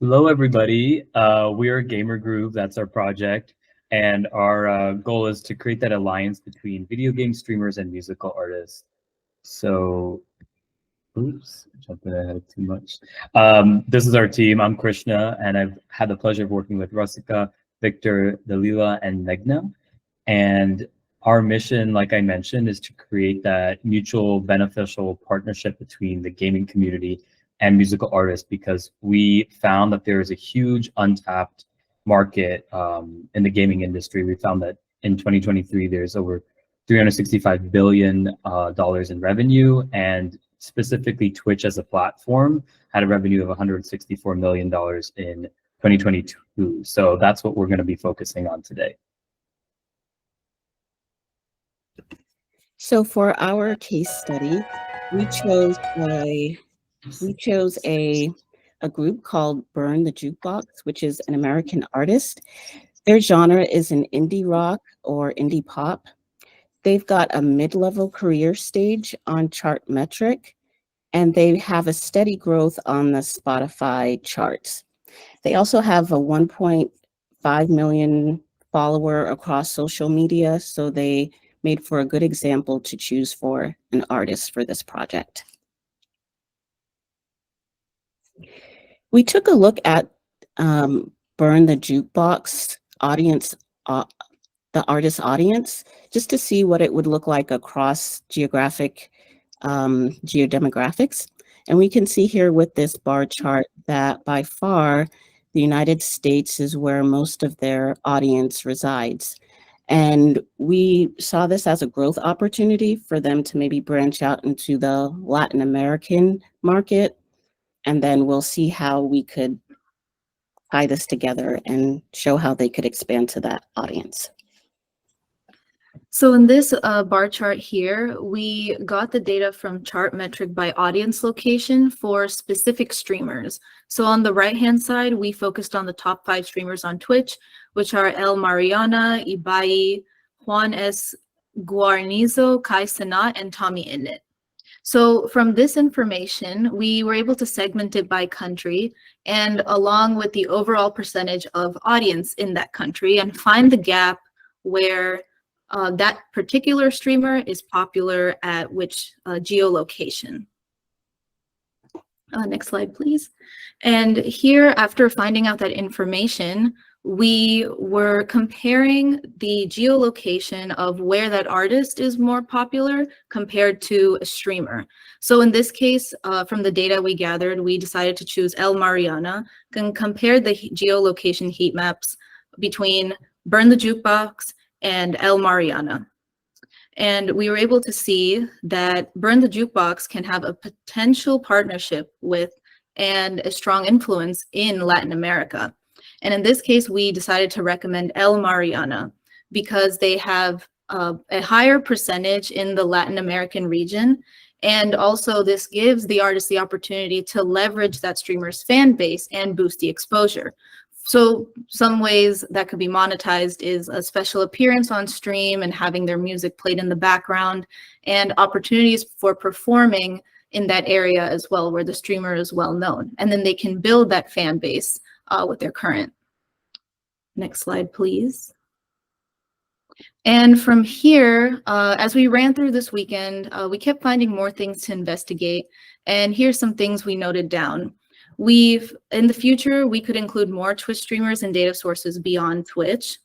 Hello, everybody. We are Gamer Groove. That's our project. And our goal is to create that alliance between video game streamers and musical artists. So, oops, jumping ahead too much. This is our team. I'm Krishna, and I've had the pleasure of working with Rasika, Victor, Dalila, and Meghana. And our mission, like I mentioned, is to create that mutual beneficial partnership between the gaming community and musical artists, because we found that there is a huge untapped market in the gaming industry. We found that in 2023, there's over $365 billion dollars in revenue, and specifically Twitch as a platform had a revenue of $164 million dollars in 2022. So that's what we're going to be focusing on today. So for our case study, we chose a group called Burn the Jukebox, which is an American artist. Their genre is an indie rock or indie pop. They've got a mid-level career stage on Chartmetric, and they have a steady growth on the Spotify charts. They also have a 1.5 million follower across social media, so they made for a good example to choose for an artist for this project. We took a look at Burn the Jukebox audience, the artist audience, just to see what it would look like across geodemographics. And we can see here with this bar chart that by far the United States is where most of their audience resides. And we saw this as a growth opportunity for them to maybe branch out into the Latin American market. And then we'll see how we could tie this together and show how they could expand to that audience. So in this bar chart here, we got the data from Chartmetric by audience location for specific streamers. So on the right-hand side, we focused on the top 5 streamers on Twitch, which are El Mariana, Ibai, Juan S. Guarnizo, Kai Sanat, and Tommy Innit. So from this information, we were able to segment it by country and along with the overall percentage of audience in that country and find the gap where that particular streamer is popular at which geolocation. Next slide, please. And here, after finding out that information, we were comparing the geolocation of where that artist is more popular compared to a streamer. So in this case, from the data we gathered, we decided to choose El Mariana and compare the geolocation heat maps between Burn the Jukebox and El Mariana. And we were able to see that Burn the Jukebox can have a potential partnership with and a strong influence in Latin America. And in this case, we decided to recommend El Mariana because they have a higher percentage in the Latin American region. And also this gives the artist the opportunity to leverage that streamer's fan base and boost the exposure. So some ways that could be monetized is a special appearance on stream and having their music played in the background, and opportunities for performing in that area as well, where the streamer is well known. And then they can build that fan base with their current. Next slide, please. And from here, as we ran through this weekend, we kept finding more things to investigate. And here's some things we noted down. In the future, we could include more Twitch streamers and data sources beyond Twitch.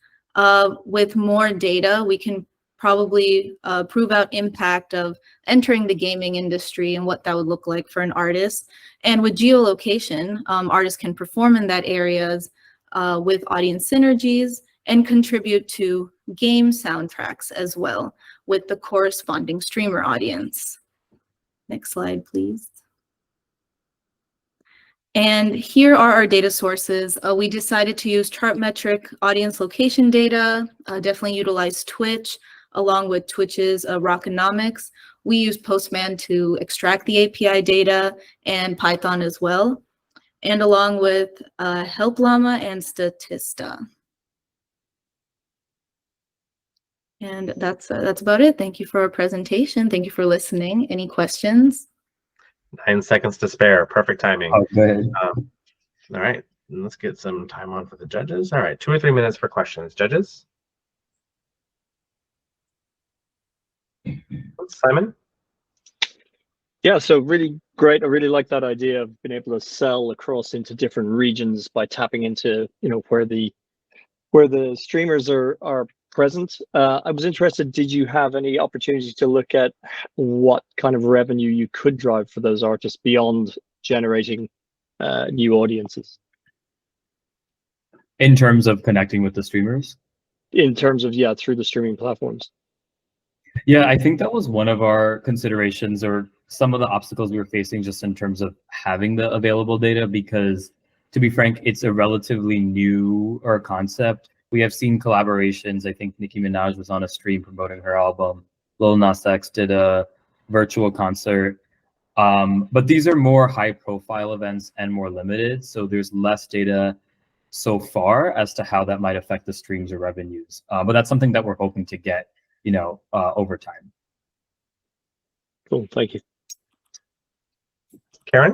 With more data, we can probably prove out impact of entering the gaming industry and what that would look like for an artist. And with geolocation, artists can perform in that areas with audience synergies and contribute to game soundtracks as well with the corresponding streamer audience. Next slide, please. And here are our data sources. We decided to use Chartmetric audience location data, definitely utilize Twitch, along with Twitch's Rockonomics. We use Postman to extract the API data and Python as well, and along with Help Llama and Statista. And that's about it. Thank you for our presentation. Thank you for listening. Any questions? 9 seconds to spare. Perfect timing. Oh, go ahead. All right. And let's get some time on for the judges. All right, 2 or 3 minutes for questions. Judges? Simon? Yeah, so really great. I really like that idea of being able to sell across into different regions by tapping into, where the streamers are present. I was interested, did you have any opportunity to look at what kind of revenue you could drive for those artists beyond generating new audiences? In terms of connecting with the streamers? In terms of, yeah, through the streaming platforms. Yeah, I think that was one of our considerations, or some of the obstacles we were facing, just in terms of having the available data, because to be frank, it's a relatively new concept. We have seen collaborations. I think Nicki Minaj was on a stream promoting her album. Lil Nas X did a virtual concert. But these are more high profile events and more limited. So there's less data so far as to how that might affect the streams or revenues. But that's something that we're hoping to get, over time. Cool, thank you. Karen?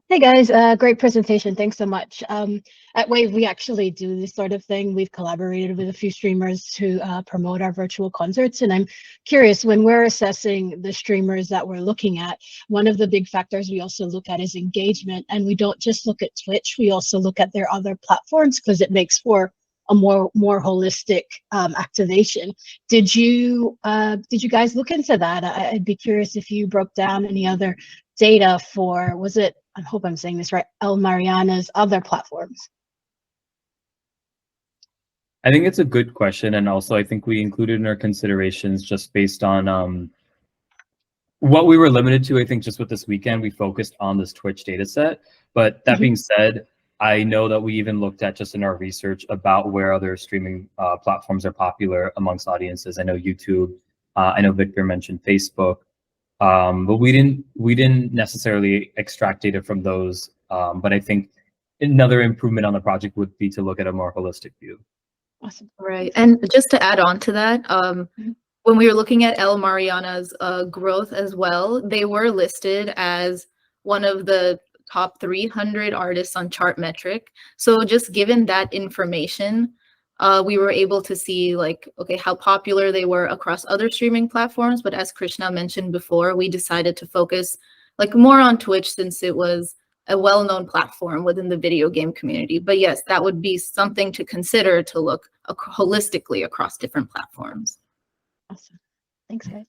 Hey guys, great presentation. Thanks so much. At Wave, we actually do this sort of thing. We've collaborated with a few streamers to promote our virtual concerts. And I'm curious, when we're assessing the streamers that we're looking at, one of the big factors we also look at is engagement. And we don't just look at Twitch, we also look at their other platforms because it makes for a more holistic activation. Did you guys look into that? I'd be curious if you broke down any other data for, was it, I hope I'm saying this right, El Mariana's other platforms? I think it's a good question. And also I think we included in our considerations just based on what we were limited to. I think just with this weekend, we focused on this Twitch data set. But that being said, I know that we even looked at just in our research about where other streaming platforms are popular amongst audiences. I know YouTube, I know Victor mentioned Facebook. But we didn't necessarily extract data from those. But I think another improvement on the project would be to look at a more holistic view. Awesome. Right. And just to add on to that, when we were looking at El Mariana's growth as well, they were listed as one of the top 300 artists on Chartmetric. So just given that information, we were able to see okay, how popular they were across other streaming platforms. But as Krishna mentioned before, we decided to focus more on Twitch since it was a well-known platform within the video game community. But yes, that would be something to consider, to look holistically across different platforms. Awesome. Thanks, guys.